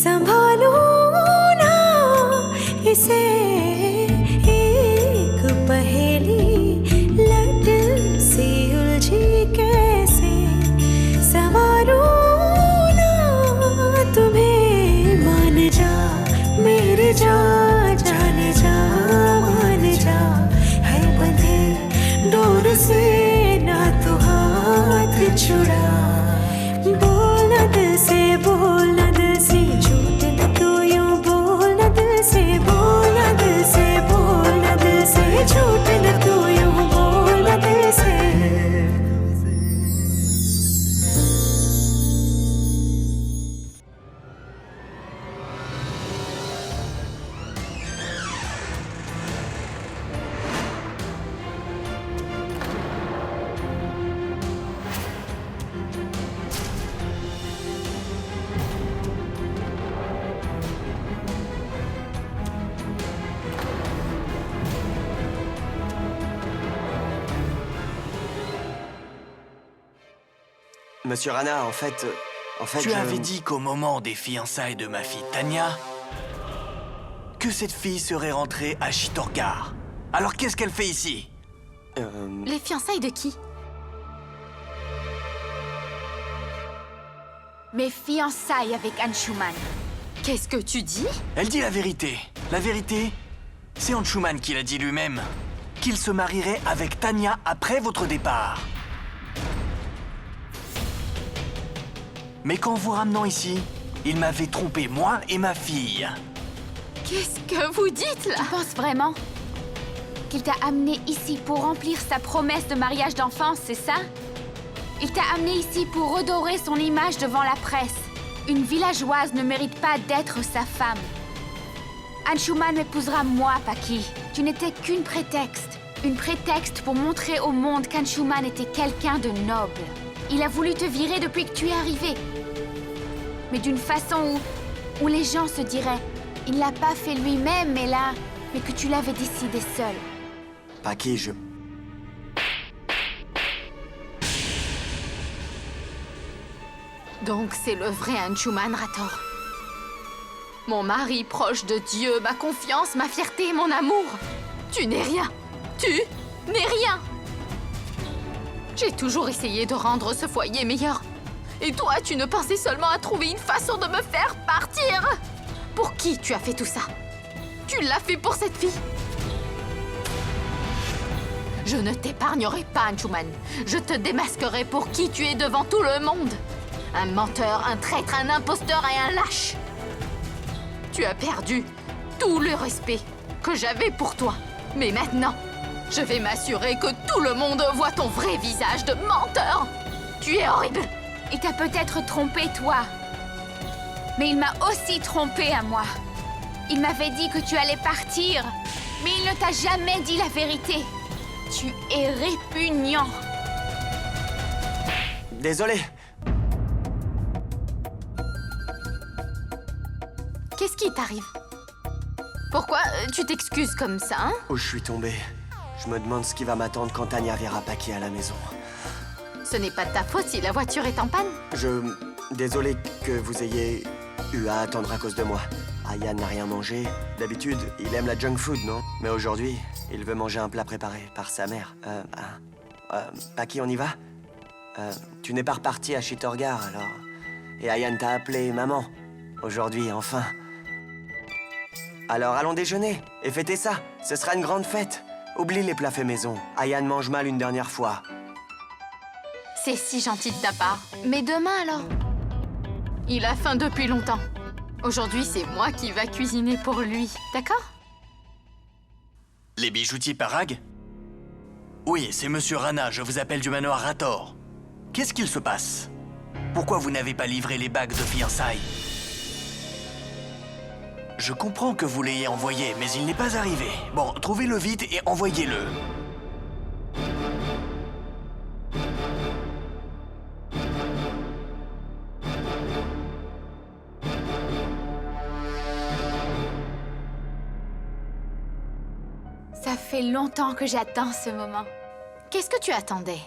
संभालूं ना इसे एक पहेली लट सी उलझी कैसे संवारूं ना तुम्हें मान जा मेरे जा जाने जा मान जा है बंधे डोर से ना तू हाथ छुड़ा बोलना दिल से बोलना दिल से झूठ न तू यूं बोलना दिल से बोलना दिल से बोलना दिल से झूठ न तू यूं बोलना दिल से Monsieur Rana, en fait, Tu avais dit qu'au moment des fiançailles de ma fille Tanya, que cette fille serait rentrée à Chitorgar. Alors qu'est-ce qu'elle fait ici? Les fiançailles de qui? Mes fiançailles avec Anshuman. Qu'est-ce que tu dis? Elle dit la vérité. La vérité, c'est Anshuman qui l'a dit lui-même. Qu'il se marierait avec Tanya après votre départ. Mais qu'en vous ramenant ici, il m'avait trompé, moi et ma fille. Qu'est-ce que vous dites là? Tu penses vraiment qu'il t'a amené ici pour remplir sa promesse de mariage d'enfance, c'est ça? Il t'a amené ici pour redorer son image devant la presse. Une villageoise ne mérite pas d'être sa femme. Anshuman m'épousera moi, Paki. Tu n'étais qu'une prétexte. Une prétexte pour montrer au monde qu'Anshuman était quelqu'un de noble. Il a voulu te virer depuis que tu es arrivé. Mais d'une façon où les gens se diraient « Il ne l'a pas fait lui-même, mais que tu l'avais décidé seul. » Paki, je... Donc c'est le vrai Anshuman, Rator. Mon mari proche de Dieu, ma confiance, ma fierté, mon amour. Tu n'es rien. Tu n'es rien. J'ai toujours essayé de rendre ce foyer meilleur. Et toi, tu ne pensais seulement à trouver une façon de me faire partir. Pour qui tu as fait tout ça? Tu l'as fait pour cette fille. Je ne t'épargnerai pas, Anshuman. Je te démasquerai pour qui tu es devant tout le monde. Un menteur, un traître, un imposteur et un lâche. Tu as perdu tout le respect que j'avais pour toi. Mais maintenant, je vais m'assurer que tout le monde voit ton vrai visage de menteur. Tu es horrible. Il t'a peut-être trompé, toi. Mais il m'a aussi trompé à moi. Il m'avait dit que tu allais partir. Mais il ne t'a jamais dit la vérité. Tu es répugnant. Désolé. Qu'est-ce qui t'arrive? Pourquoi tu t'excuses comme ça, hein? Où je suis tombé. Je me demande ce qui va m'attendre quand Tanya verra Paki à la maison. Ce n'est pas de ta faute si la voiture est en panne. Désolé que vous ayez eu à attendre à cause de moi. Ayan n'a rien mangé. D'habitude, il aime la junk food, non? Mais aujourd'hui, il veut manger un plat préparé par sa mère. Paki, on y va? Tu n'es pas reparti à Chitorgar, alors... Et Ayan t'a appelé maman. Aujourd'hui, enfin. Alors allons déjeuner et fêter ça. Ce sera une grande fête. Oublie les plats faits maison. Ayan mange mal une dernière fois. C'est si gentil de ta part. Mais demain, alors? Il a faim depuis longtemps. Aujourd'hui, c'est moi qui va cuisiner pour lui. D'accord? Les bijoutiers Parag? Oui, c'est Monsieur Rana, je vous appelle du manoir Rator. Qu'est-ce qu'il se passe? Pourquoi vous n'avez pas livré les bagues de fiançailles? Je comprends que vous l'ayez envoyé, mais il n'est pas arrivé. Bon, trouvez-le vite et envoyez-le. Ça fait longtemps que j'attends ce moment. Qu'est-ce que tu attendais?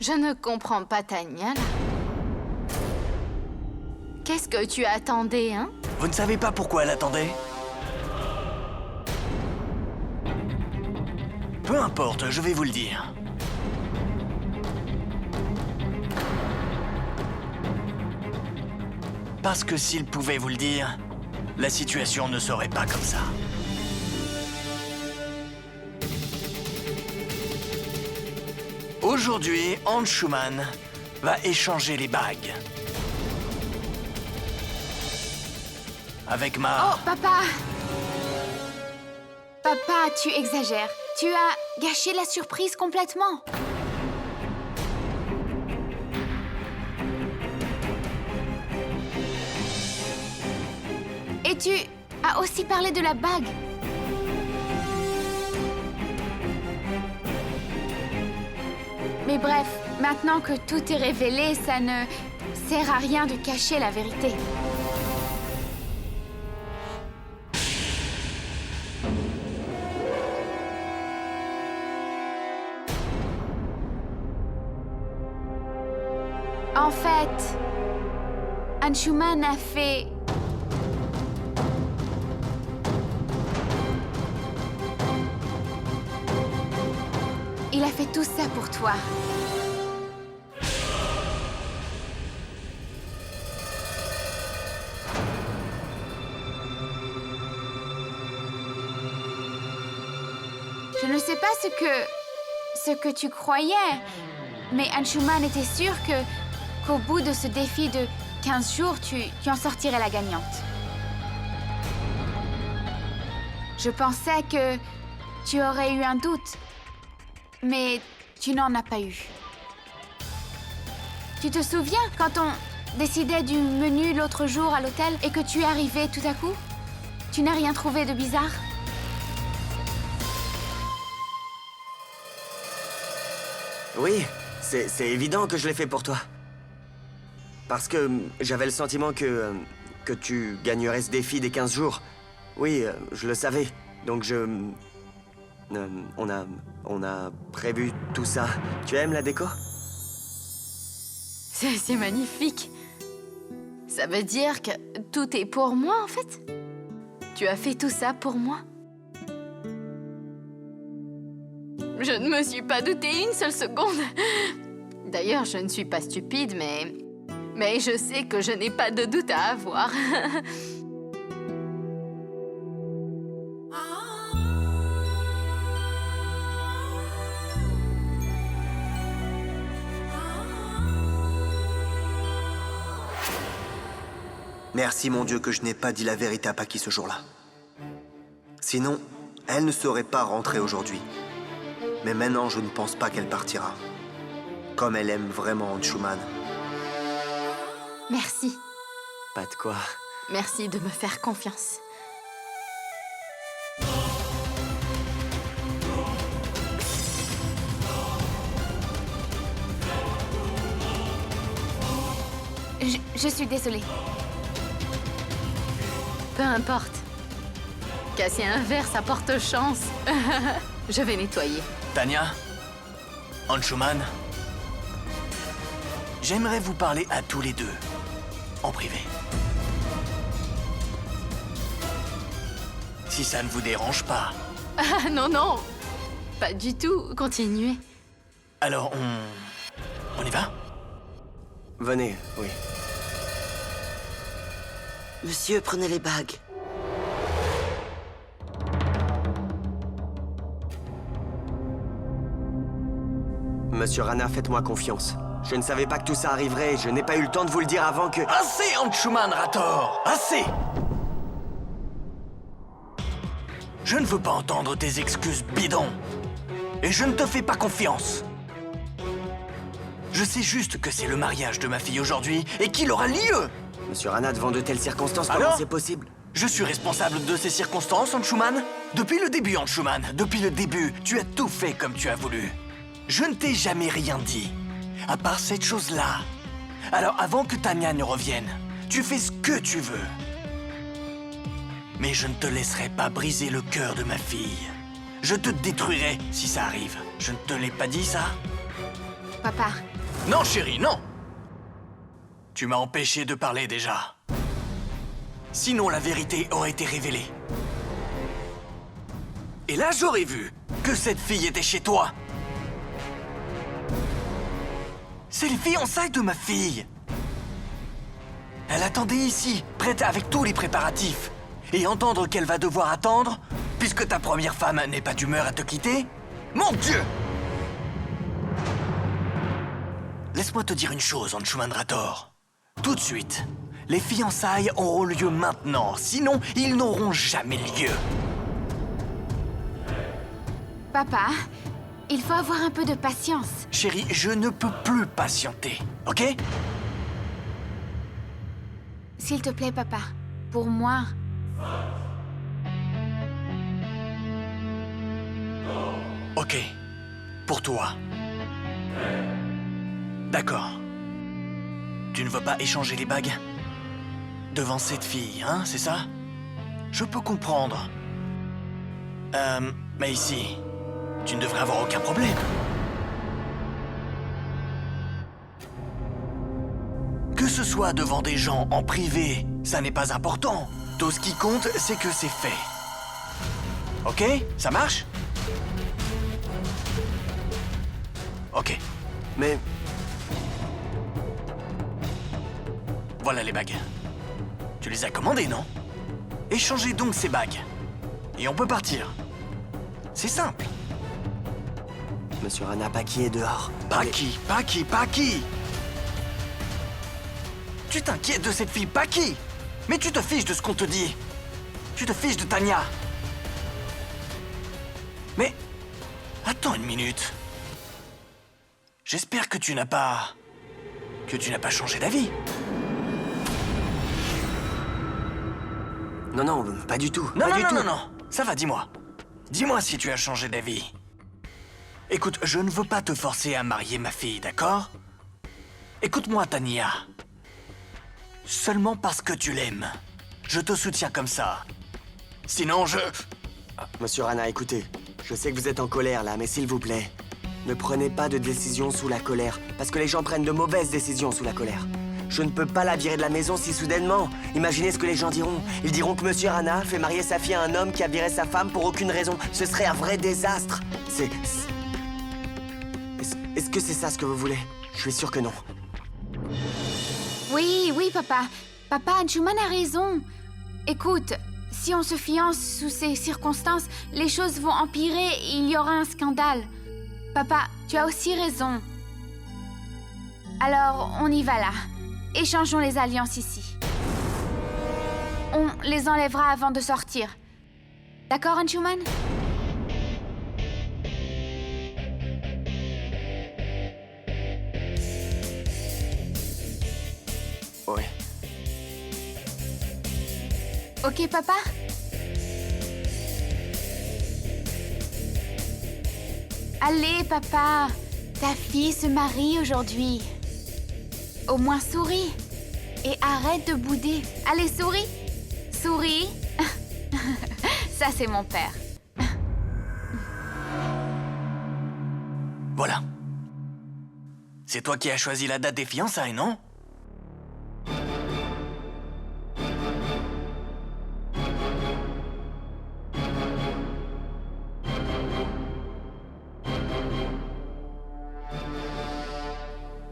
Je ne comprends pas, Tanya, là. Qu'est-ce que tu attendais, hein? Vous ne savez pas pourquoi elle attendait? Peu importe, je vais vous le dire. Parce que s'il pouvait vous le dire, la situation ne serait pas comme ça. Aujourd'hui, Anshuman va échanger les bagues. Avec ma... Oh, papa! Papa, tu exagères. Tu as gâché la surprise complètement. Et tu as aussi parlé de la bague. Mais bref, maintenant que tout est révélé, ça ne sert à rien de cacher la vérité. En fait, Anshuman a fait... Il a fait tout ça pour toi. Je ne sais pas ce que tu croyais, mais Anshuman était sûr qu'au bout de ce défi de 15 jours, tu en sortirais la gagnante. Je pensais que tu aurais eu un doute, mais tu n'en as pas eu. Tu te souviens quand on décidait du menu l'autre jour à l'hôtel et que tu es arrivé tout à coup? Tu n'as rien trouvé de bizarre? Oui, c'est évident que je l'ai fait pour toi. Parce que j'avais le sentiment que tu gagnerais ce défi des 15 jours. Oui, je le savais. Donc on a prévu tout ça. Tu aimes la déco? C'est magnifique. Ça veut dire que tout est pour moi, en fait? Tu as fait tout ça pour moi? Je ne me suis pas doutée une seule seconde. D'ailleurs, je ne suis pas stupide, mais je sais que je n'ai pas de doute à avoir. Merci mon Dieu que je n'ai pas dit la vérité à Paki ce jour-là. Sinon, elle ne serait pas rentrée aujourd'hui. Mais maintenant, je ne pense pas qu'elle partira. Comme elle aime vraiment Anshuman. Merci. Pas de quoi. Merci de me faire confiance. Je suis désolée. Peu importe. Casser un verre, ça porte chance. Je vais nettoyer. Tanya, Anshuman, j'aimerais vous parler à tous les deux, en privé. Si ça ne vous dérange pas. Ah non, non. Pas du tout. Continuez. Alors, on y va? Venez, oui. Monsieur, prenez les bagues. Monsieur Rana, faites-moi confiance. Je ne savais pas que tout ça arriverait et je n'ai pas eu le temps de vous le dire avant que... Assez, Anshuman Rator! Assez! Je ne veux pas entendre tes excuses bidons. Et je ne te fais pas confiance. Je sais juste que c'est le mariage de ma fille aujourd'hui et qu'il aura lieu. Monsieur Rana, devant de telles circonstances, comment Alors c'est possible? Je suis responsable de ces circonstances, Anshuman. Depuis le début, Anshuman, depuis le début, tu as tout fait comme tu as voulu. Je ne t'ai jamais rien dit, à part cette chose-là. Alors avant que Tanya ne revienne, tu fais ce que tu veux. Mais je ne te laisserai pas briser le cœur de ma fille. Je te détruirai si ça arrive. Je ne te l'ai pas dit, ça? Papa, Non, chérie, non. Tu m'as empêché de parler déjà. Sinon, la vérité aurait été révélée. Et là, j'aurais vu que cette fille était chez toi. C'est les fiançailles de ma fille. Elle attendait ici, prête avec tous les préparatifs. Et entendre qu'elle va devoir attendre, puisque ta première femme n'est pas d'humeur à te quitter? Mon Dieu! Laisse-moi te dire une chose, Anshuman Rator. Tout de suite, les fiançailles auront lieu maintenant, sinon ils n'auront jamais lieu. Papa, il faut avoir un peu de patience. Chérie, je ne peux plus patienter, ok? S'il te plaît, papa, pour moi. Ok, pour toi. D'accord. Tu ne veux pas échanger les bagues? Devant cette fille, hein, c'est ça? Je peux comprendre. Mais ici, tu ne devrais avoir aucun problème. Que ce soit devant des gens en privé, ça n'est pas important. Tout ce qui compte, c'est que c'est fait. Ok? Ça marche? Ok. Mais Voilà les bagues. Tu les as commandées, non? Échangez donc ces bagues. Et on peut partir. C'est simple. Monsieur Rana, Paki est dehors. Paki, Paki, Paki! Tu t'inquiètes de cette fille Paki! Mais tu te fiches de ce qu'on te dit. Tu te fiches de Tanya. Mais... Attends une minute. J'espère que tu n'as pas... changé d'avis. Non, non, pas du tout. Non, pas non, du non, tout. non, non. Ça va, dis-moi. Dis-moi si tu as changé d'avis. Écoute, je ne veux pas te forcer à marier ma fille, d'accord? Écoute-moi, Tanya. Seulement parce que tu l'aimes. Je te soutiens comme ça. Sinon, je... Monsieur Rana, écoutez. Je sais que vous êtes en colère là, mais s'il vous plaît, ne prenez pas de décision sous la colère. Parce que les gens prennent de mauvaises décisions sous la colère. Je ne peux pas la virer de la maison si soudainement. Imaginez ce que les gens diront. Ils diront que Monsieur Rana fait marier sa fille à un homme qui a viré sa femme pour aucune raison. Ce serait un vrai désastre. Est-ce que c'est ça ce que vous voulez? Je suis sûr que non. Oui, oui, papa. Papa, Anshuman a raison. Écoute, si on se fiance sous ces circonstances, les choses vont empirer et il y aura un scandale. Papa, tu as aussi raison. Alors, on y va là. Échangeons les alliances ici. On les enlèvera avant de sortir. D'accord, Anshuman? Ouais. Ok, papa? Allez, papa. Ta fille se marie aujourd'hui. Au moins souris. Et arrête de bouder. Allez, souris. Souris. Ça, c'est mon père. Voilà. C'est toi qui as choisi la date des fiançailles, non?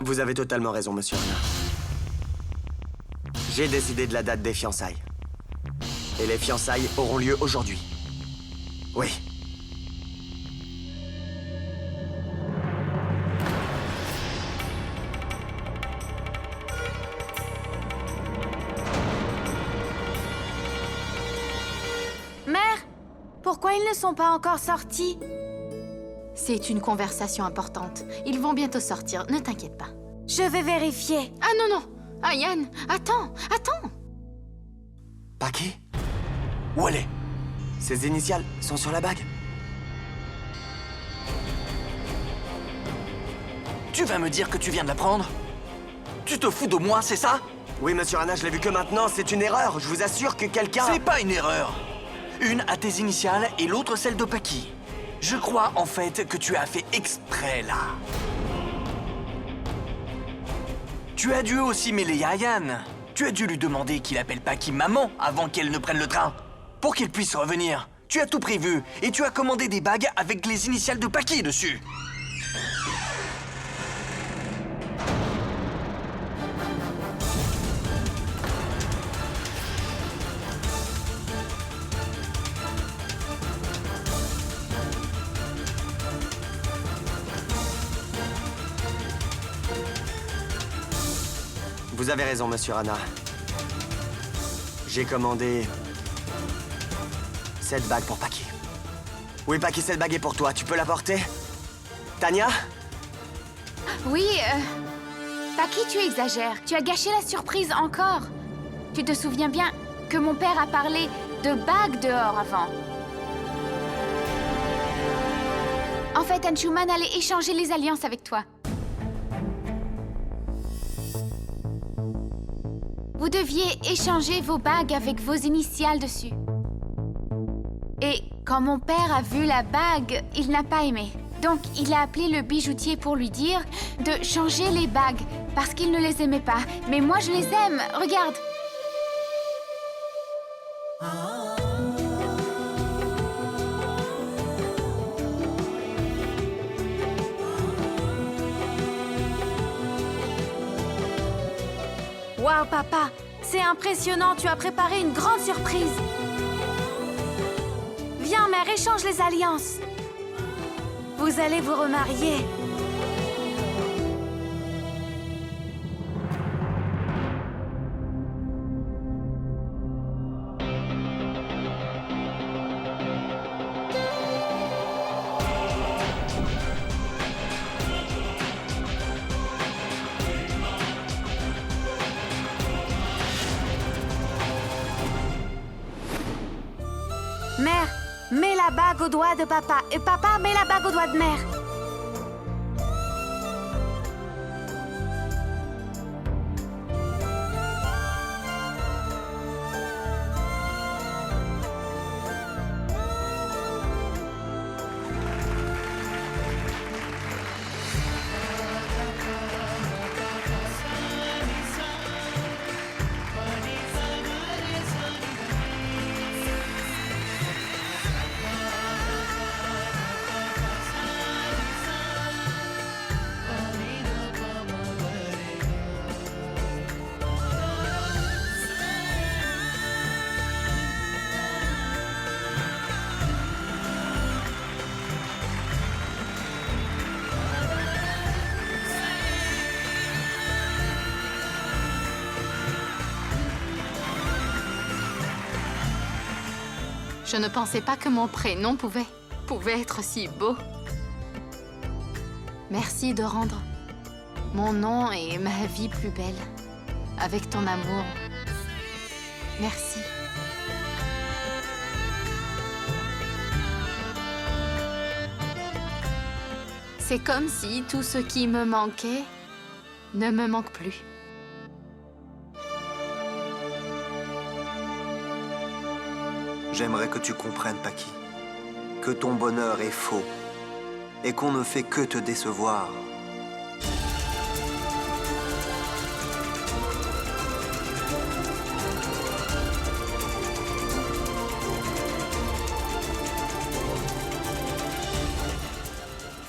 Vous avez totalement raison, Monsieur Rana. J'ai décidé de la date des fiançailles. Et les fiançailles auront lieu aujourd'hui. Oui. Mère, pourquoi ils ne sont pas encore sortis? C'est une conversation importante. Ils vont bientôt sortir, ne t'inquiète pas. Je vais vérifier. Ah non, non! Ah Yann, attends, attends! Paki? Où elle est? Ses initiales sont sur la bague. Tu vas me dire que tu viens de la prendre? Tu te fous de moi, c'est ça? Oui, Monsieur Rana, je l'ai vu que maintenant. C'est une erreur. Je vous assure que quelqu'un... C'est pas une erreur. Une à tes initiales et l'autre celle de Paki. Je crois en fait que tu as fait exprès là. Tu as dû aussi mêler Ayan. Tu as dû lui demander qu'il appelle Paki maman avant qu'elle ne prenne le train. Pour qu'elle puisse revenir. Tu as tout prévu et tu as commandé des bagues avec les initiales de Paki dessus. Vous avez raison, monsieur Rana. J'ai commandé... cette bague pour Paki. Oui, Paki, cette bague est pour toi. Tu peux la porter? Tanya? Oui, Paki, tu exagères. Tu as gâché la surprise encore. Tu te souviens bien que mon père a parlé de bague dehors avant. En fait, Anshuman allait échanger les alliances avec toi. Vous deviez échanger vos bagues avec vos initiales dessus. Et quand mon père a vu la bague, il n'a pas aimé. Donc, il a appelé le bijoutier pour lui dire de changer les bagues parce qu'il ne les aimait pas. Mais moi, je les aime. Regarde. Waouh, papa! C'est impressionnant, tu as préparé une grande surprise! Viens, mère, échange les alliances! Vous allez vous remarier! Mère, mets la bague au doigt de papa. Et papa, mets la bague au doigt de mère. Je ne pensais pas que mon prénom pouvait être si beau. Merci de rendre mon nom et ma vie plus belle. Avec ton amour. Merci. C'est comme si tout ce qui me manquait ne me manque plus. J'aimerais que tu comprennes, Paki, que ton bonheur est faux et qu'on ne fait que te décevoir.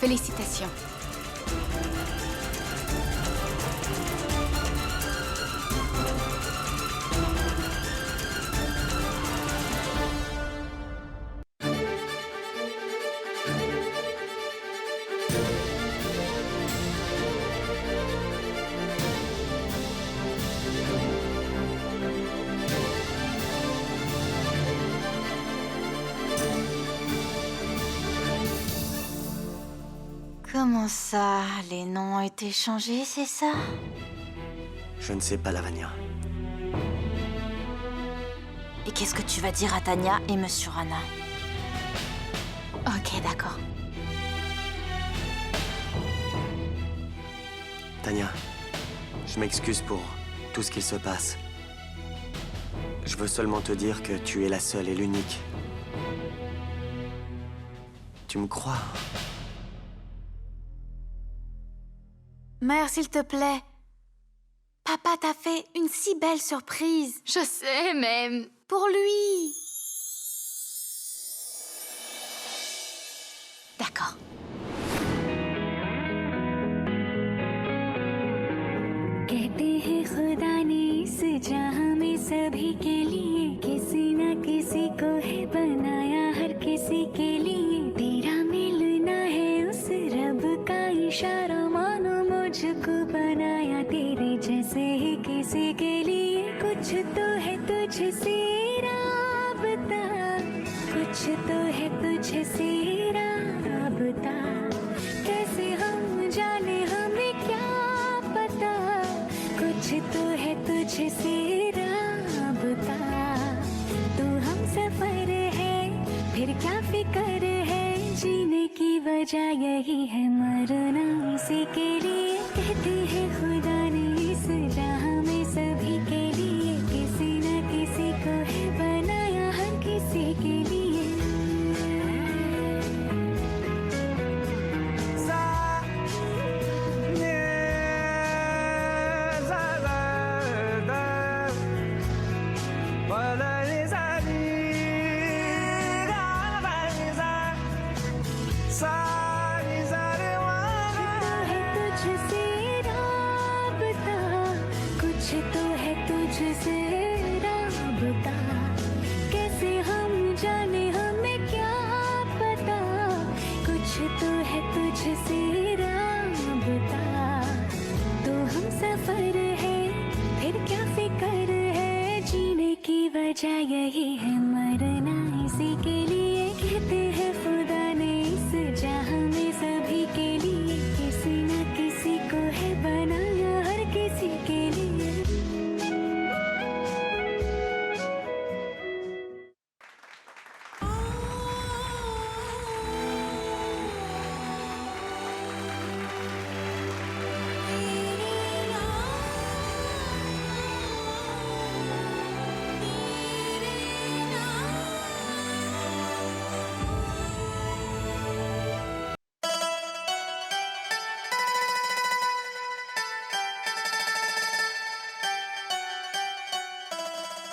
Félicitations. Comment ça, les noms ont été changés, c'est ça? Je ne sais pas, Lavania. Et qu'est-ce que tu vas dire à Tanya et Monsieur Rana? Ok, d'accord. Tanya, je m'excuse pour tout ce qu'il se passe. Je veux seulement te dire que tu es la seule et l'unique. Tu me crois? Mère, s'il te plaît. Papa t'a fait une si belle surprise. Je sais, mais... Pour lui. D'accord. कहते हैं खुदा ने इस जहां में सभी के लिए किसी न किसी को है बनाया हर किसी के लिए तेरा मिलना है उस रब का इशारा मानो मुझको बनाया तेरे जैसे ही किसी के लिए कुछ तो है तुझसे राबता कुछ तो है तुझसे राबता कैसे हम जाने हमें क्या पता कुछ तो है तुझसे राबता तू हम सफर है फिर क्या फिक्र है जीने की वजह यही है मरना इसी के लिए कहते हैं खुदा ने इस जहां में सभी के लिए किसी न किसी को है बनाया हर किसी के लिए तो है तुझसे राबता कैसे हम जाने हमें क्या पता कुछ तो है तुझसे राबता तो हम सफर है फिर क्या फिक्र है जीने की वजह यही है मरना इसी के लिए कहते हैं खुदा ने इस जहां में सभी के लिए किसी न किसी को है बनाया हर किसी के लिए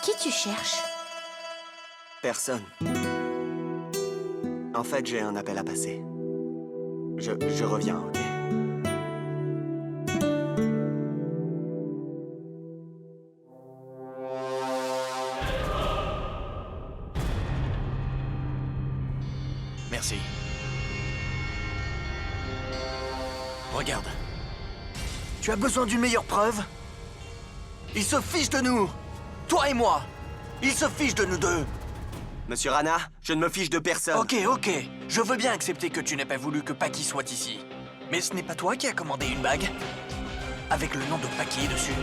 Qui tu cherches? Personne. En fait, j'ai un appel à passer. Je reviens, ok? Merci. Regarde. Tu as besoin d'une meilleure preuve? Il se fiche de nous! Toi et moi! Il se fiche de nous deux! Monsieur Rana, je ne me fiche de personne. Ok. Je veux bien accepter que tu n'aies pas voulu que Paki soit ici. Mais ce n'est pas toi qui as commandé une bague? Avec le nom de Paki dessus.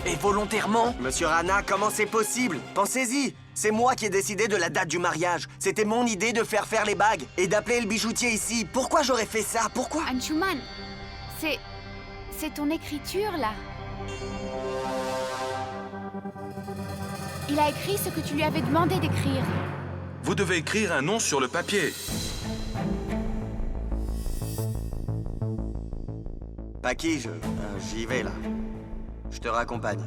Et volontairement? Monsieur Rana, comment c'est possible? Pensez-y! C'est moi qui ai décidé de la date du mariage. C'était mon idée de faire les bagues et d'appeler le bijoutier ici. Pourquoi j'aurais fait ça? Pourquoi? Anshuman, c'est ton écriture, là. Il a écrit ce que tu lui avais demandé d'écrire. Vous devez écrire un nom sur le papier. Paki, j'y vais, là. Je te raccompagne.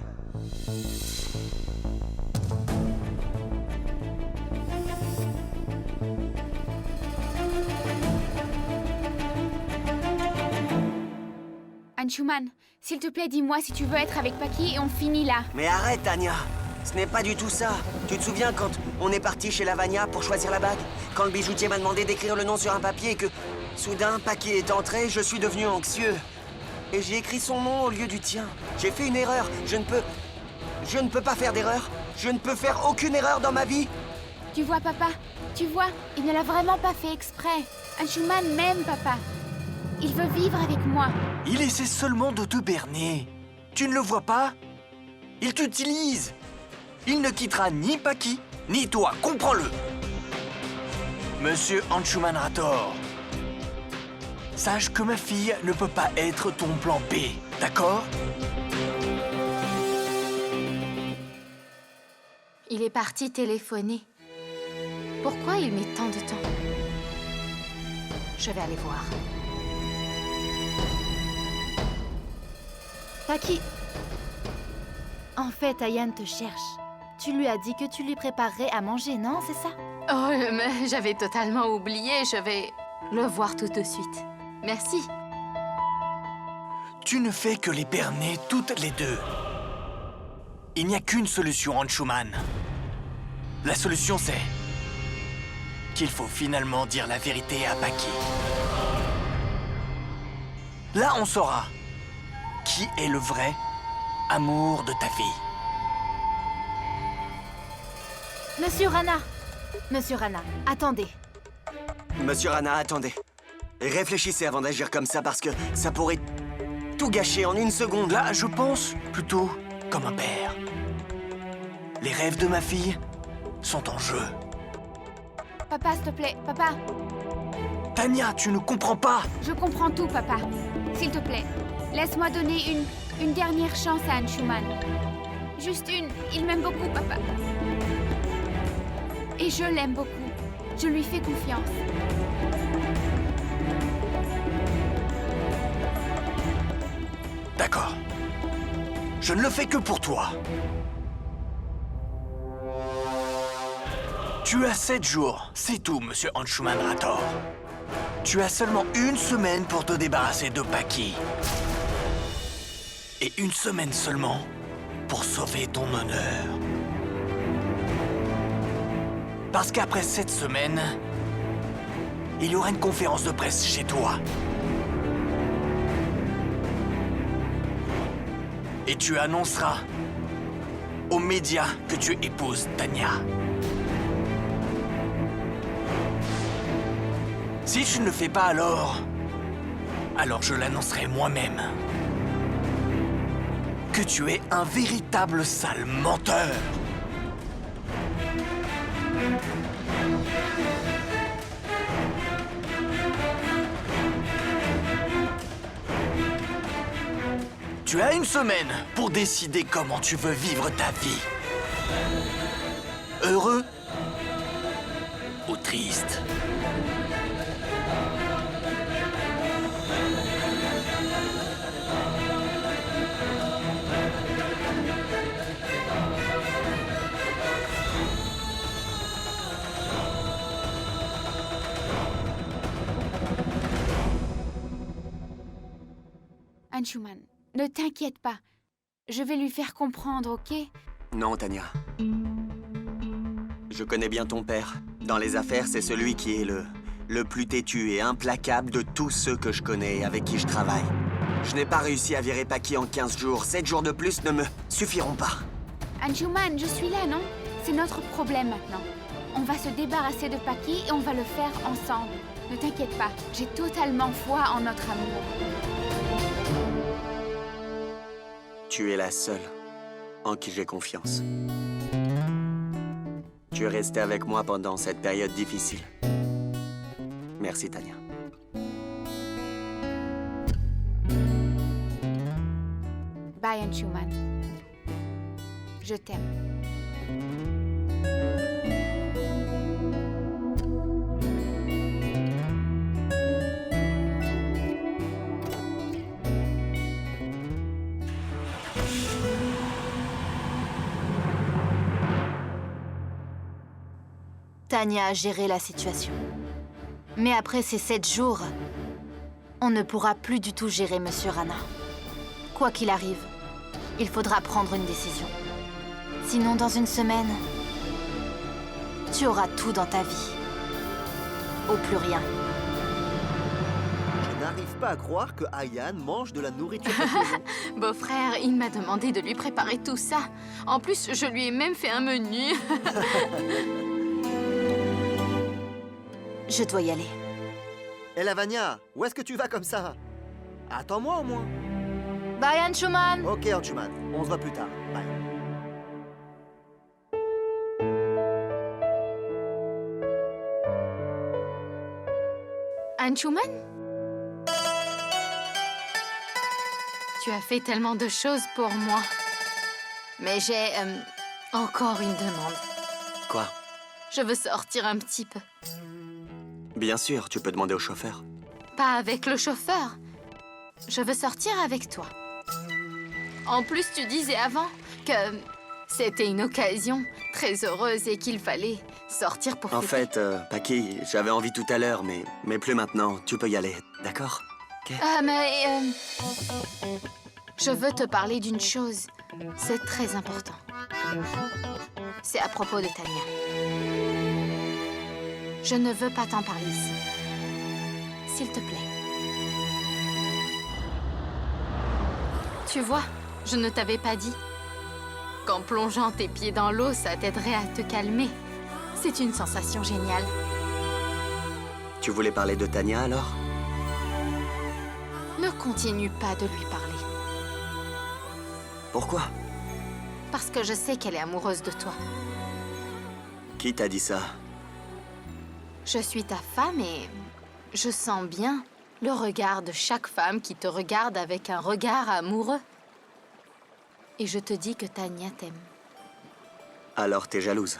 Anshuman, s'il te plaît, dis-moi si tu veux être avec Paki et on finit là. Mais arrête, Tania! Ce n'est pas du tout ça. Tu te souviens quand on est parti chez Lavania pour choisir la bague? Quand le bijoutier m'a demandé d'écrire le nom sur un papier et que, soudain, Paki est entré, je suis devenu anxieux. Et j'ai écrit son nom au lieu du tien. J'ai fait une erreur. Je ne peux pas faire d'erreur. Je ne peux faire aucune erreur dans ma vie. Tu vois, papa? Tu vois, il ne l'a vraiment pas fait exprès. Anshuman m'aime, papa. Il veut vivre avec moi. Il essaie seulement de te berner. Tu ne le vois pas? Il t'utilise. Il ne quittera ni Paki, ni toi, comprends-le. Monsieur Anshuman Rator, sache que ma fille ne peut pas être ton plan B, d'accord? Il est parti téléphoner. Pourquoi il met tant de temps? Je vais aller voir. Paki. En fait, Ayan te cherche. Tu lui as dit que tu lui préparerais à manger, non? C'est ça? Oh, mais j'avais totalement oublié. Je vais le voir tout de suite. Merci. Tu ne fais que les berner toutes les deux. Il n'y a qu'une solution, Anshuman. La solution, c'est qu'il faut finalement dire la vérité à Paki. Là, on saura qui est le vrai amour de ta vie. Monsieur Rana, attendez. Monsieur Rana, attendez. Réfléchissez avant d'agir comme ça parce que ça pourrait tout gâcher en une seconde. Là, je pense plutôt comme un père. Les rêves de ma fille sont en jeu. Papa, s'il te plaît, papa. Tanya, tu ne comprends pas. Je comprends tout, papa. S'il te plaît, laisse-moi donner une dernière chance à Anshuman. Juste une. Il m'aime beaucoup, papa. Et je l'aime beaucoup. Je lui fais confiance. D'accord. Je ne le fais que pour toi. Tu as 7 jours, c'est tout, monsieur Anshuman Rator. Tu as seulement 1 semaine pour te débarrasser de Paki. Et 1 semaine seulement pour sauver ton honneur. Parce qu'après cette semaine, il y aura une conférence de presse chez toi. Et tu annonceras aux médias que tu épouses Tanya. Si tu ne le fais pas alors je l'annoncerai moi-même. Que tu es un véritable sale menteur. Tu as 1 semaine pour décider comment tu veux vivre ta vie. Heureux ou triste. Anshuman, ne t'inquiète pas. Je vais lui faire comprendre, ok? Non, Tanya. Je connais bien ton père. Dans les affaires, c'est celui qui est le plus têtu et implacable de tous ceux que je connais et avec qui je travaille. Je n'ai pas réussi à virer Paki en 15 jours. 7 jours de plus ne me suffiront pas. Anshuman, je suis là, non? C'est notre problème maintenant. On va se débarrasser de Paki et on va le faire ensemble. Ne t'inquiète pas, j'ai totalement foi en notre amour. Tu es la seule en qui j'ai confiance. Tu es restée avec moi pendant cette période difficile. Merci, Tanya. Bye, Anshuman. Je t'aime. Tanya a géré la situation. Mais après ces 7 jours, on ne pourra plus du tout gérer Monsieur Rana. Quoi qu'il arrive, il faudra prendre une décision. Sinon, dans 1 semaine, tu auras tout dans ta vie. Au plus rien. Je n'arrive pas à croire que Ayan mange de la nourriture de maison. Beau-frère, il m'a demandé de lui préparer tout ça. En plus, je lui ai même fait un menu. Je dois y aller. Hé Lavania, où est-ce que tu vas comme ça? Attends-moi au moins. Bye, Anshuman! Ok, Anshuman, on se voit plus tard. Bye. Anshuman? Tu as fait tellement de choses pour moi. Mais j'ai encore une demande. Quoi? Je veux sortir un petit peu. Bien sûr, tu peux demander au chauffeur. Pas avec le chauffeur. Je veux sortir avec toi. En plus, tu disais avant que c'était une occasion très heureuse et qu'il fallait sortir pour En fêter. fait, Paki, j'avais envie tout à l'heure, mais plus maintenant. Tu peux y aller, d'accord? Ok. Ah, mais... je veux te parler d'une chose. C'est très important. C'est à propos de Tania. Je ne veux pas t'en parler ici. S'il te plaît. Tu vois, je ne t'avais pas dit qu'en plongeant tes pieds dans l'eau, ça t'aiderait à te calmer. C'est une sensation géniale. Tu voulais parler de Tania, alors? Ne continue pas de lui parler. Pourquoi? Parce que je sais qu'elle est amoureuse de toi. Qui t'a dit ça? Je suis ta femme et je sens bien le regard de chaque femme qui te regarde avec un regard amoureux. Et je te dis que Tania t'aime. Alors t'es jalouse.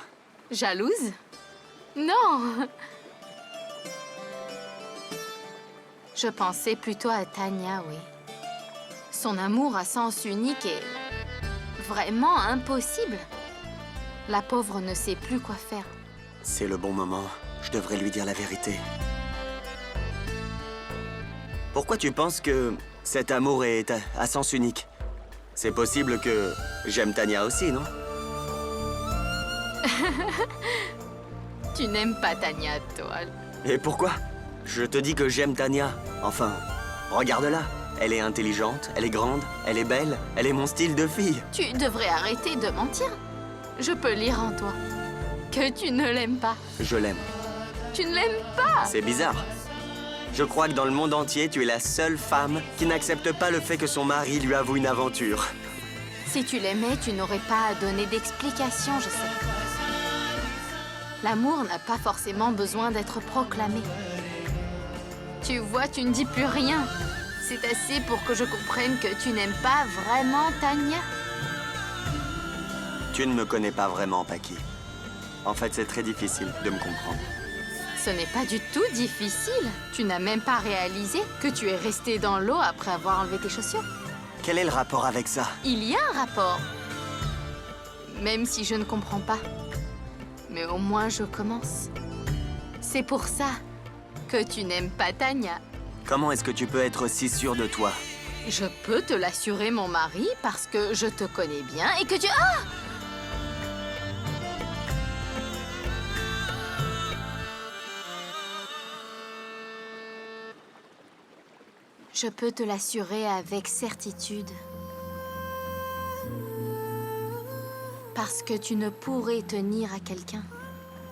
Jalouse? Non! Je pensais plutôt à Tania, oui. Son amour à sens unique est vraiment impossible. La pauvre ne sait plus quoi faire. C'est le bon moment. Je devrais lui dire la vérité. Pourquoi tu penses que cet amour est à sens unique? C'est possible que j'aime Tania aussi, non? Tu n'aimes pas Tania, toi. Et pourquoi? Je te dis que j'aime Tania. Enfin, regarde-la. Elle est intelligente, elle est grande, elle est belle, elle est mon style de fille. Tu devrais arrêter de mentir. Je peux lire en toi que tu ne l'aimes pas. Je l'aime. Tu ne l'aimes pas. C'est bizarre. Je crois que dans le monde entier, tu es la seule femme qui n'accepte pas le fait que son mari lui avoue une aventure. Si tu l'aimais, tu n'aurais pas à donner d'explication, je sais. L'amour n'a pas forcément besoin d'être proclamé. Tu vois, tu ne dis plus rien. C'est assez pour que je comprenne que tu n'aimes pas vraiment Tania. Tu ne me connais pas vraiment, Paki. En fait, c'est très difficile de me comprendre. Ce n'est pas du tout difficile. Tu n'as même pas réalisé que tu es resté dans l'eau après avoir enlevé tes chaussures. Quel est le rapport avec ça? Il y a un rapport. Même si je ne comprends pas. Mais au moins, je commence. C'est pour ça que tu n'aimes pas Tania. Comment est-ce que tu peux être si sûr de toi? Je peux te l'assurer, mon mari, parce que je te connais bien et que tu... Ah! Je peux te l'assurer avec certitude. Parce que tu ne pourrais tenir à quelqu'un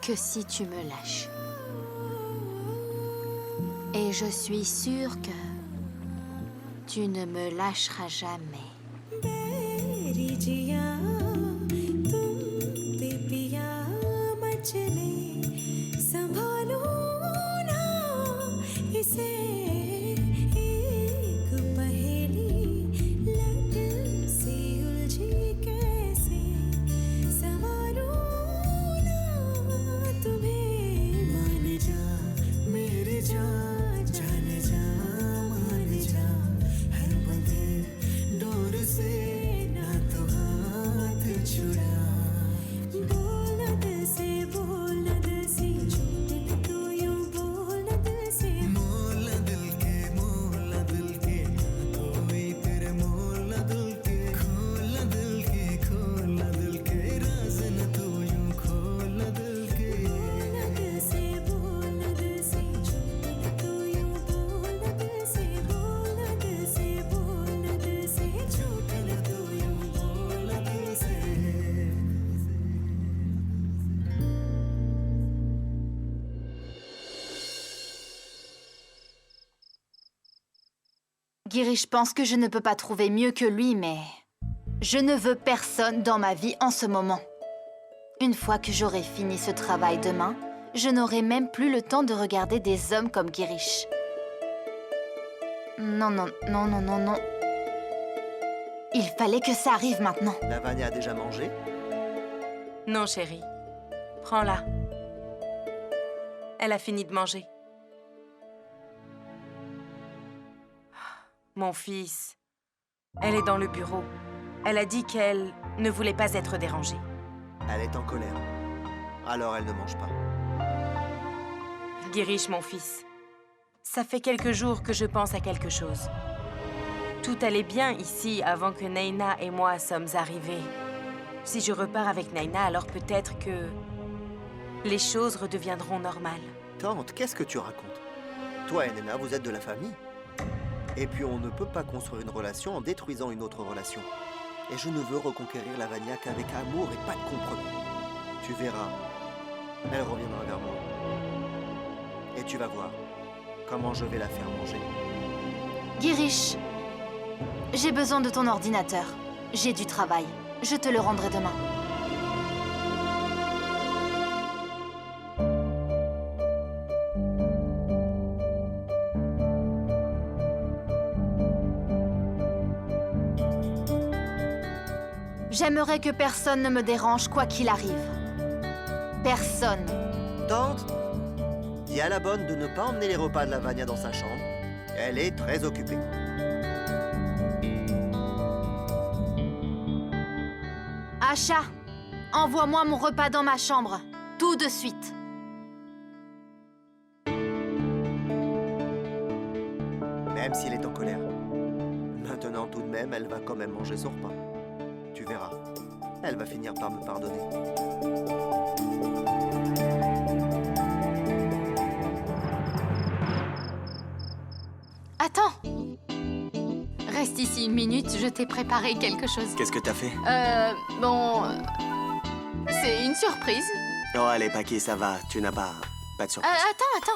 que si tu me lâches. Et je suis sûre que tu ne me lâcheras jamais. तेरी जिया तुम पे पिया मचले संभालो ना इसे एक पहेली लट सी उलझी कैसे संभालो ना तुम्हें मान जा मेरे जा जान जा मान जा है बंधे डोर से ना तो हाथ छुड़ा बोल दिल से झूठ तो यूं बोल दिल से मोल दिल के कोई तेरे मोल दिल के खोल दिल के राज न तू यूं खोल दिल के बोल दिल से झूठ तो यूं बोल दिल से झूठ न तू यूं बोल दिल से Girish pense que je ne peux pas trouver mieux que lui, mais je ne veux personne dans ma vie en ce moment. Une fois que j'aurai fini ce travail demain, je n'aurai même plus le temps de regarder des hommes comme Girish. Non. Il fallait que ça arrive maintenant. Lavanya a déjà mangé? Non, chérie. Prends-la. Elle a fini de manger. Mon fils, elle est dans le bureau. Elle a dit qu'elle ne voulait pas être dérangée. Elle est en colère. Alors elle ne mange pas. Girish, mon fils, ça fait quelques jours que je pense à quelque chose. Tout allait bien ici avant que Naina et moi sommes arrivés. Si je repars avec Naina, alors peut-être que les choses redeviendront normales. Tante, qu'est-ce que tu racontes? Toi et Naina, vous êtes de la famille. Et puis on ne peut pas construire une relation en détruisant une autre relation. Et je ne veux reconquérir Lavania qu'avec amour et pas de compromis. Tu verras, elle reviendra vers moi. Et tu vas voir comment je vais la faire manger. Girish, j'ai besoin de ton ordinateur. J'ai du travail. Je te le rendrai demain. J'aimerais que personne ne me dérange quoi qu'il arrive. Personne. Tante, dis à la bonne de ne pas emmener les repas de Lavania dans sa chambre. Elle est très occupée. Asha, envoie-moi mon repas dans ma chambre. Tout de suite. Même s'il est en colère. Maintenant, tout de même, elle va quand même manger son repas. Tu verras. Elle va finir par me pardonner. Attends. Reste ici une minute, je t'ai préparé quelque chose. Qu'est-ce que t'as fait? C'est une surprise. Oh, allez, Paki, ça va. Tu n'as pas de surprise. Attends.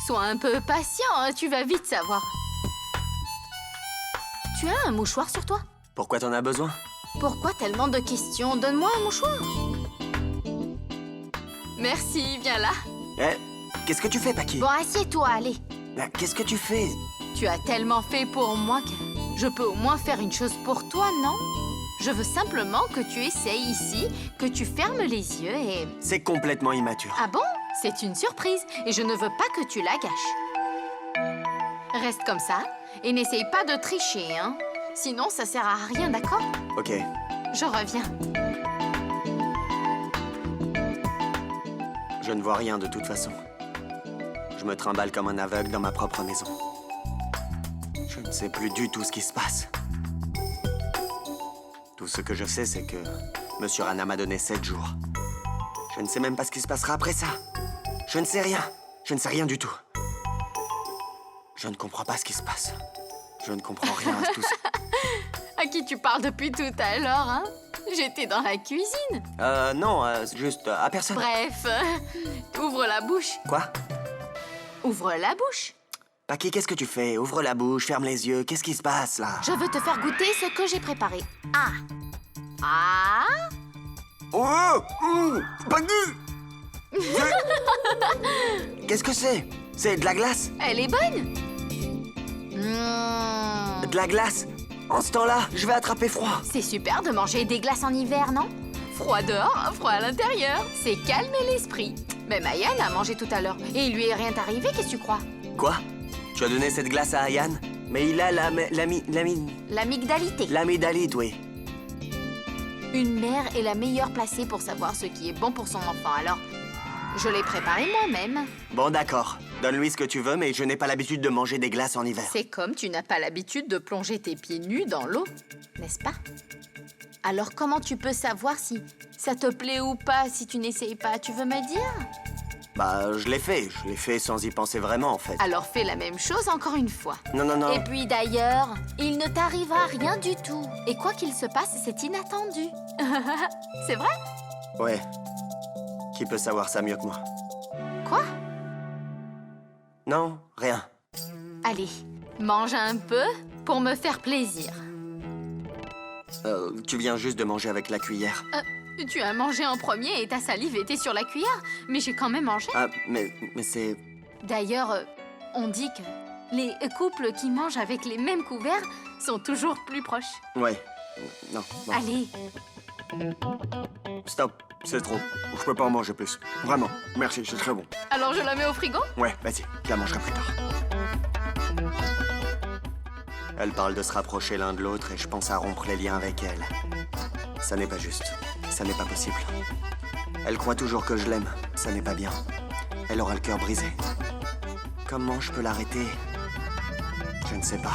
Sois un peu patient, hein, tu vas vite savoir. Tu as un mouchoir sur toi? Pourquoi t'en as besoin? Pourquoi tellement de questions? Donne-moi un mouchoir. Merci, viens là. Eh, qu'est-ce que tu fais, Paki? Bon, assieds-toi, allez. Qu'est-ce que tu fais? Tu as tellement fait pour moi que je peux au moins faire une chose pour toi, non? Je veux simplement que tu essayes ici, que tu fermes les yeux et... C'est complètement immature. Ah bon? C'est une surprise et je ne veux pas que tu la gâches. Reste comme ça et n'essaye pas de tricher, hein? Sinon, ça sert à rien, d'accord? Ok. Je reviens. Je ne vois rien de toute façon. Je me trimballe comme un aveugle dans ma propre maison. Je ne sais plus du tout ce qui se passe. Tout ce que je sais, c'est que Monsieur Rana m'a donné 7 jours. Je ne sais même pas ce qui se passera après ça. Je ne sais rien. Je ne sais rien du tout. Je ne comprends pas ce qui se passe. Je ne comprends rien à tout ça. À qui tu parles depuis tout à l'heure, hein? J'étais dans la cuisine. Non, juste à personne. Bref, ouvre la bouche. Quoi? Ouvre la bouche. Paki, qu'est-ce que tu fais? Ouvre la bouche, ferme les yeux. Qu'est-ce qui se passe, là? Je veux te faire goûter ce que j'ai préparé. Ah! Oh! Paki! Qu'est-ce que c'est? C'est de la glace? Elle est bonne. De la glace? En ce temps-là, je vais attraper froid. C'est super de manger des glaces en hiver, non? Froid dehors, froid à l'intérieur. C'est calmer l'esprit. Même Ayan a mangé tout à l'heure. Et il lui est rien arrivé, qu'est-ce que tu crois? Quoi? Tu as donné cette glace à Ayan? Mais il a L'amygdalité. l'amygdalite, oui. Une mère est la meilleure placée pour savoir ce qui est bon pour son enfant. Alors, je l'ai préparé moi-même. Bon, d'accord. Donne-lui ce que tu veux, mais je n'ai pas l'habitude de manger des glaces en hiver. C'est comme tu n'as pas l'habitude de plonger tes pieds nus dans l'eau, n'est-ce pas? Alors comment tu peux savoir si ça te plaît ou pas si tu n'essayes pas? Tu veux me dire? Bah, je l'ai fait sans y penser vraiment, en fait. Alors fais la même chose encore une fois. Non. Et puis d'ailleurs, il ne t'arrivera rien du tout. Et quoi qu'il se passe, c'est inattendu. C'est vrai? Ouais. Qui peut savoir ça mieux que moi? Quoi? Non, rien. Allez, mange un peu pour me faire plaisir. Tu viens juste de manger avec la cuillère. Tu as mangé en premier et ta salive était sur la cuillère, mais j'ai quand même mangé. Ah, mais c'est... D'ailleurs, on dit que les couples qui mangent avec les mêmes couverts sont toujours plus proches. Ouais. Non. Allez, Stop, c'est trop. Je peux pas en manger plus. Vraiment. Merci, c'est très bon. alors je la mets au frigo? Ouais, vas-y, je la mangerai plus tard. Elle parle de se rapprocher l'un de l'autre et je pense à rompre les liens avec elle. Ça n'est pas juste. Ça n'est pas possible. Elle croit toujours que je l'aime. Ça n'est pas bien. Elle aura le cœur brisé. Comment je peux l'arrêter? Je ne sais pas.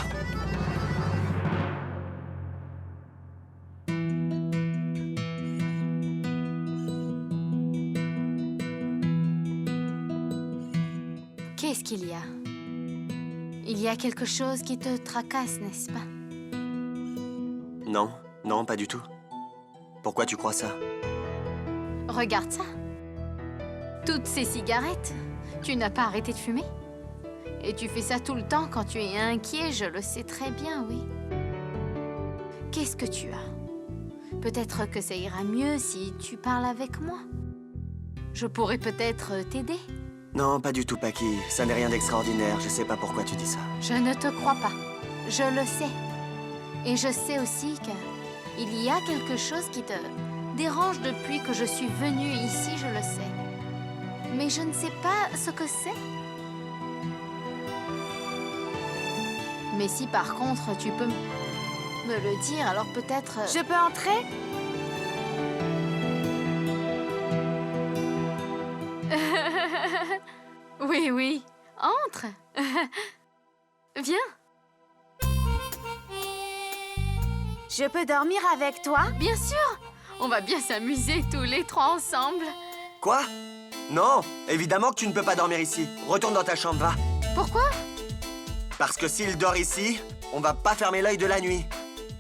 Qu'est-ce qu'il y a? Il y a quelque chose qui te tracasse, n'est-ce pas? Non, non, pas du tout. Pourquoi tu crois ça? Regarde ça. Toutes ces cigarettes, tu n'as pas arrêté de fumer? Et tu fais ça tout le temps quand tu es inquiet, je le sais très bien, oui. Qu'est-ce que tu as? Peut-être que ça ira mieux si tu parles avec moi. Je pourrais peut-être t'aider. Non, pas du tout, Paki. Ça n'est rien d'extraordinaire. Je sais pas pourquoi tu dis ça. Je ne te crois pas. Je le sais. Et je sais aussi qu'il y a quelque chose qui te dérange depuis que je suis venue ici, je le sais. Mais je ne sais pas ce que c'est. Mais si par contre tu peux me le dire, alors peut-être... Je peux entrer? Oui, oui. Entre. Viens. Je peux dormir avec toi? Bien sûr. On va bien s'amuser tous les trois ensemble. Quoi? Non, évidemment que tu ne peux pas dormir ici. Retourne dans ta chambre, va. Pourquoi? Parce que s'il dort ici, on va pas fermer l'œil de la nuit.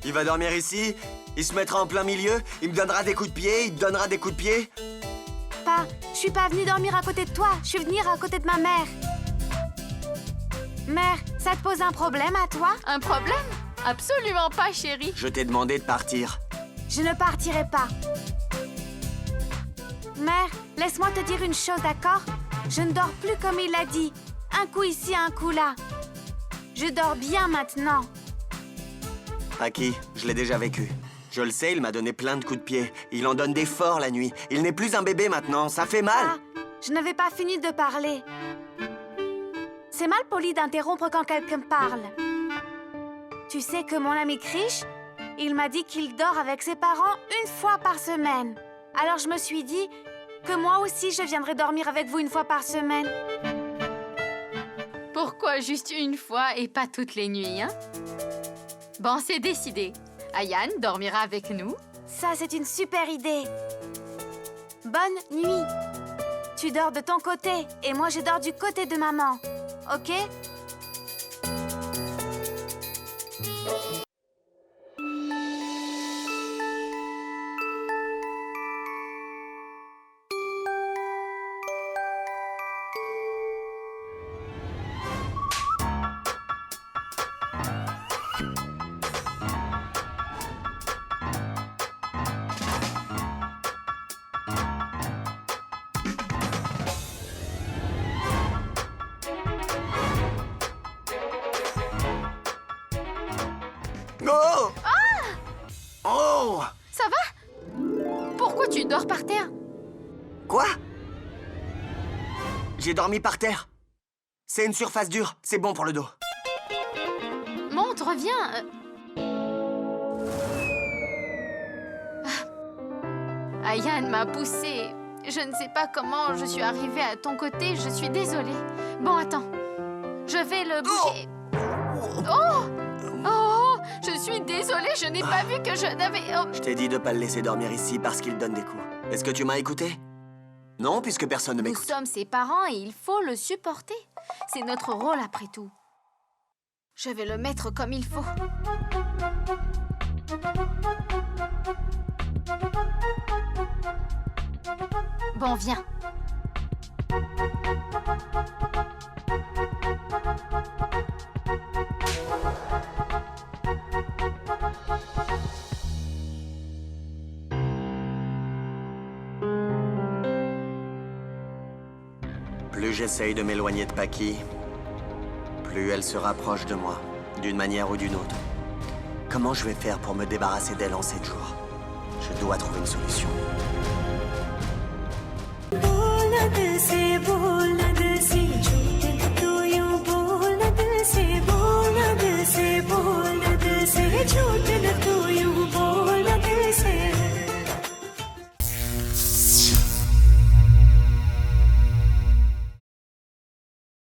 Il va dormir ici, il se mettra en plein milieu, il me donnera des coups de pied, il te donnera des coups de pied. Pas, je suis pas venue dormir à côté de toi, je suis venue à côté de ma mère. Mère, ça te pose un problème à toi? Un problème? Absolument pas, chérie. Je t'ai demandé de partir. Je ne partirai pas. Mère, laisse-moi te dire une chose, d'accord? Je ne dors plus comme il l'a dit. Un coup ici, un coup là. Je dors bien maintenant. Paki, je l'ai déjà vécu. Je le sais, il m'a donné plein de coups de pied. Il en donne des forts la nuit. Il n'est plus un bébé maintenant, ça fait mal. Ah, je n'avais pas fini de parler. C'est mal poli d'interrompre quand quelqu'un parle. Tu sais que mon ami Krish, il m'a dit qu'il dort avec ses parents une fois par semaine. Alors je me suis dit que moi aussi je viendrais dormir avec vous une fois par semaine. Pourquoi juste une fois et pas toutes les nuits, hein? Bon, c'est décidé. Ayan dormira avec nous. Ça, c'est une super idée. Bonne nuit. Tu dors de ton côté et moi je dors du côté de maman. Ok? Oh! Oh! Ça va? Pourquoi tu dors par terre? Quoi? J'ai dormi par terre. C'est une surface dure, c'est bon pour le dos. Monte, reviens. Ayan m'a poussée. Je ne sais pas comment je suis arrivée à ton côté. Je suis désolée. Bon, attends. Je vais le bouger. Oh! Oh! Je suis désolée, je n'ai pas vu que je n'avais... Oh. Je t'ai dit de pas le laisser dormir ici parce qu'il donne des coups. Est-ce que tu m'as écouté? Non, puisque personne ne Nous m'écoute. sommes ses parents et il faut le supporter. C'est notre rôle après tout. Je vais le mettre comme il faut. Bon, viens. Plus j'essaye de m'éloigner de Paki, plus elle se rapproche de moi, d'une manière ou d'une autre. Comment je vais faire pour me débarrasser d'elle en 7 jours? Je dois trouver une solution. बोल दिल से बोल